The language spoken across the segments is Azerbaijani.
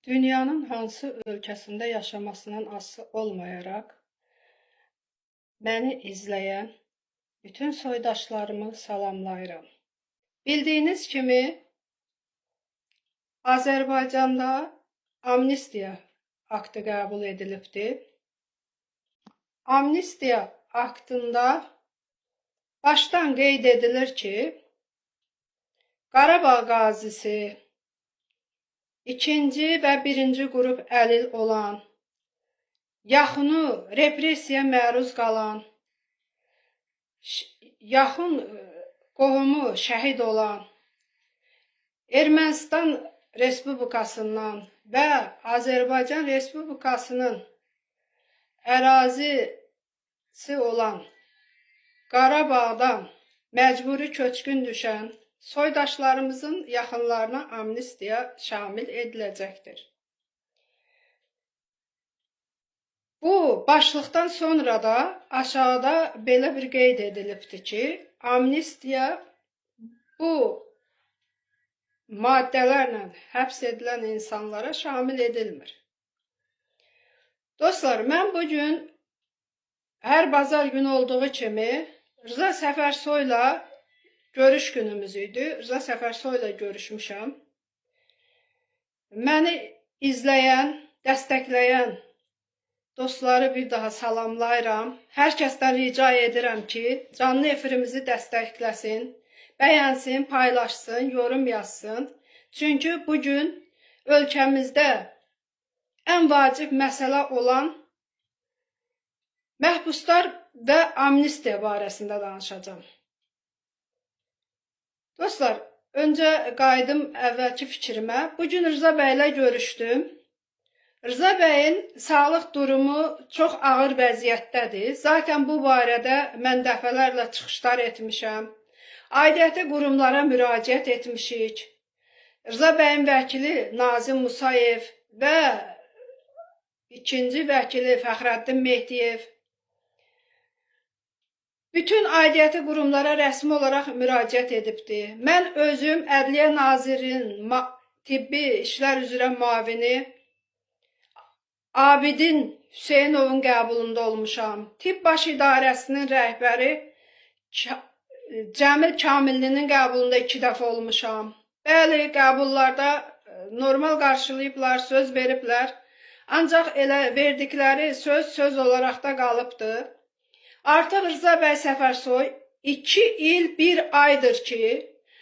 Dünyanın hansı ölkəsində yaşamasından asılı olmayaraq, məni izləyən bütün soydaşlarımı salamlayıram. Bildiyiniz kimi, Azərbaycanda amnistiya aktı qəbul edilibdir. Amnistiya aktında başdan qeyd edilir ki, Qarabağ qazisi, ikinci və birinci qrup əlil olan, yaxını repressiyaya məruz qalan, yaxın qohumu şəhid olan, Ermənistan Respublikasından və Azərbaycan Respublikasının ərazisi olan Qarabağdan məcburi köçkün düşən soydaşlarımızın yaxınlarına amnistiya şamil ediləcəkdir. Bu başlıqdan sonra da aşağıda belə bir qeyd edilibdir ki, amnistiya bu maddələrlə həbs edilən insanlara şamil edilmir. Dostlar, mən bugün hər bazar günü olduğu kimi Rza Səfərsoyla görüş günümüz idi. Rza Səfərsoyla görüşmüşəm. Məni izləyən, dəstəkləyən dostları bir daha salamlayıram. Hər kəsdən rica edirəm ki, canlı efirimizi dəstəkləsin, bəyənsin, paylaşsın, yorum yazsın. Çünki bugün ölkəmizdə ən vacib məsələ olan məhbuslar və amnistiya barəsində danışacağım. Dostlar, öncə qayıdım əvvəlki fikrimə. Bugün Rza bəylə görüşdüm. Rza bəyin sağlıq durumu çox ağır vəziyyətdədir. Zaten bu barədə mən dəfələrlə çıxışlar etmişəm. Aidiyyəti qurumlara müraciət etmişik. Rza bəyin vəkili Nazim Musayev və ikinci vəkili Fəxrəddin Mehdiyev bütün aidiyyəti qurumlara rəsmi olaraq müraciət edibdir. Mən özüm Ədliyyə Nazirinin tibbi işlər üzrə müavini Abidin Hüseynovun qəbulunda olmuşam. Tibb baş idarəsinin rəhbəri Cəmil Kamillinin qəbulunda 2 dəfə olmuşam. Bəli, qəbullarda normal qarşılayıblar, söz veriblər. Ancaq elə verdikləri söz olaraq da qalıbdır. Artıq Rza bəy Səfərsoy 2 il 1 aydır ki,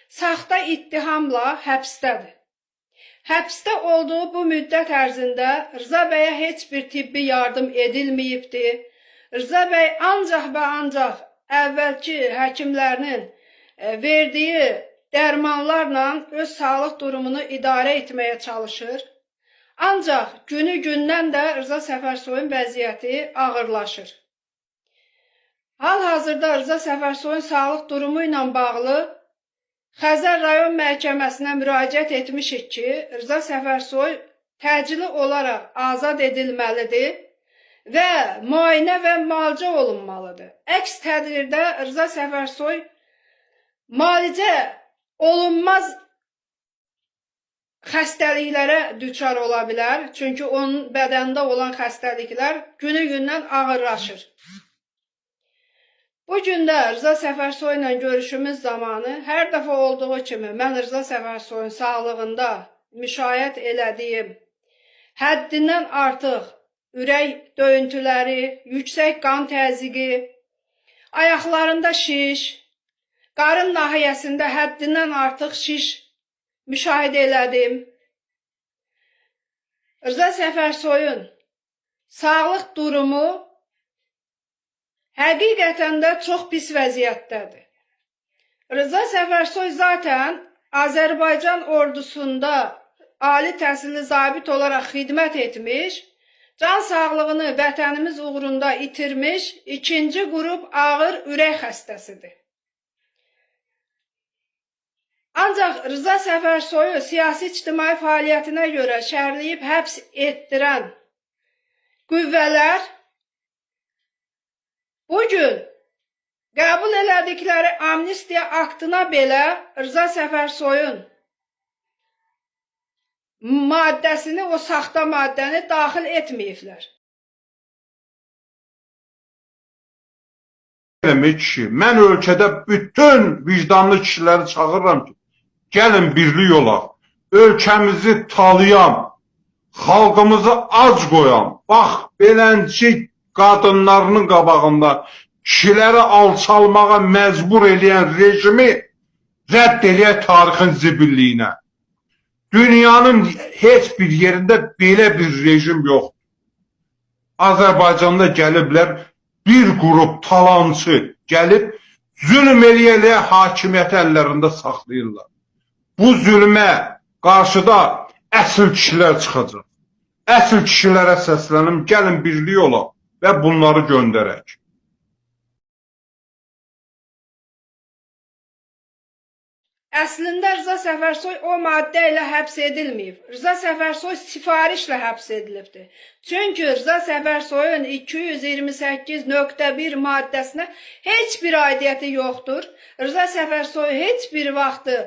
saxta ittihamla həbsdədir. Həbsdə olduğu bu müddət ərzində Rza bəyə heç bir tibbi yardım edilməyibdir. Rza bəy ancaq və ancaq əvvəlki həkimlərinin verdiyi dərmanlarla öz sağlıq durumunu idarə etməyə çalışır. Ancaq günü-gündən də Rza Səfərsoyun vəziyyəti ağırlaşır. Hal-hazırda Rza Səfərsoyun sağlıq durumu ilə bağlı Xəzər rayon məhkəməsinə müraciət etmişik ki, Rza Səfərsoy təcili olaraq azad edilməlidir və müayinə və müalicə olunmalıdır. Əks təqdirdə Rza Səfərsoy müalicə olunmaz xəstəliklərə düçar ola bilər. Çünki onun bədəndə olan xəstəliklər günü-gündən ağırlaşır. Bugün də Rza Səfərsoy ilə görüşümüz zamanı hər dəfə olduğu kimi mən Rza Səfərsoyun sağlığında müşahidə elədiyim həddindən artıq ürək döyüntüləri, yüksək qan təzyiqi, ayaqlarında şiş, qarın nahiyəsində həddindən artıq şiş müşahidə elədim. Rza Səfərsoyun sağlıq durumu həqiqətən də çox pis vəziyyətdədir. Rza Səfərsoy zaten Azərbaycan ordusunda ali təhsilli zabit olaraq xidmət etmiş, can sağlığını vətənimiz uğrunda itirmiş 2-ci qrup ağır ürək xəstəsidir. Ancaq Rza Səfərsoyu siyasi ictimai fəaliyyətinə görə şərləyib həbs etdirən qüvvələr bugün qəbul elədikləri amnistiya aktına belə Rza Səfərsoyun maddəsini, o saxta maddəni daxil etməyiblər. Kişi, mən ölkədə bütün vicdanlı kişiləri çağırıram ki, gəlin birlik olaq, ölkəmizi talayan, xalqımızı ac qoyan, bax, beləncə qadınlarının qabağında kişiləri alçalmağa məcbur eləyən rejimi rədd eləyək tarixin zibilliyinə. Dünyanın heç bir yerində belə bir rejim yoxdur. Azərbaycanda gəliblər, bir qrup talancı gəlib, zülm eləyə hakimiyyəti əllərində saxlayırlar. Bu zülmə qarşıda əsl kişilər çıxacaq. Əsl kişilərə səslənim, gəlin birlik olaq və bunları göndərək. Əslində Rza Səfərsoy o maddə ilə həbs edilməyib. Rza Səfərsoy sifarişlə həbs edilibdir. Çünki Rza Səfərsoyun 228.1 maddəsinə heç bir aidiyyəti yoxdur. Rza Səfərsoy heç bir vaxtı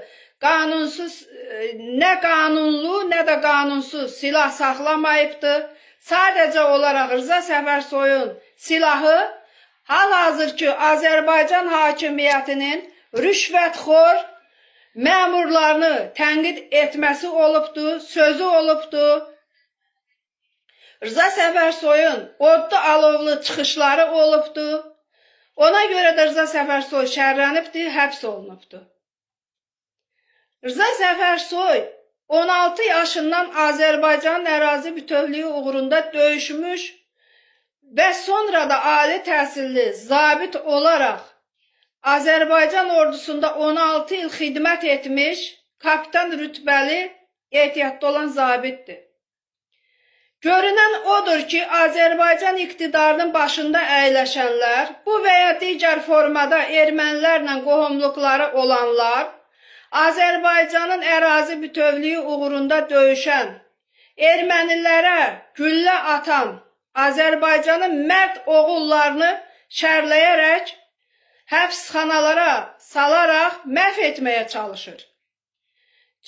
qanunsuz, nə qanunlu, nə də qanunsuz silah saxlamayıbdır. Sadəcə olaraq Rza Səfərsoyun silahı hal-hazırki Azərbaycan hakimiyyətinin rüşvətxor məmurlarını tənqid etməsi olubdur, sözü olubdur. Rza Səfərsoyun odlu alovlu çıxışları olubdur. Ona görə də Rza Səfərsoy şərrənibdir, həbs olunubdur. Rza Səfərsoy 16 yaşından Azərbaycanın ərazi bütövlüyü uğrunda döyüşmüş və sonra da ali təhsilli zabit olaraq Azərbaycan ordusunda 16 il xidmət etmiş, kapitan rütbəli, ehtiyatda olan zabitdir. Görünən odur ki, Azərbaycan iqtidarının başında əyləşənlər, bu və ya digər formada ermənilərlə qohumluqları olanlar, Azərbaycanın ərazi bütövlüyü uğrunda döyüşən, ermənilərə güllə atan Azərbaycanın mərd oğullarını şərləyərək, həbsxanalara salaraq məhv etməyə çalışır.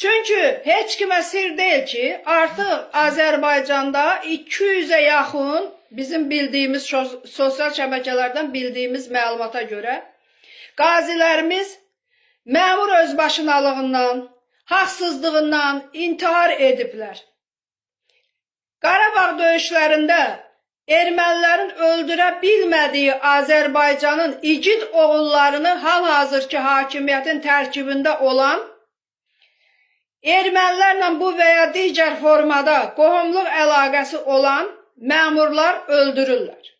Çünki heç kimə sir deyil ki, artıq Azərbaycanda 200-ə yaxın bizim bildiyimiz sosial şəbəkələrdən bildiyimiz məlumata görə qazilərimiz məmur özbaşınalığından, haqsızlığından intihar ediblər. Qarabağ döyüşlərində ermənilərin öldürə bilmədiyi Azərbaycanın igid oğullarını hal-hazırki hakimiyyətin tərkibində olan ermənilərlə bu və ya digər formada qohumluq əlaqəsi olan məmurlar öldürürlər.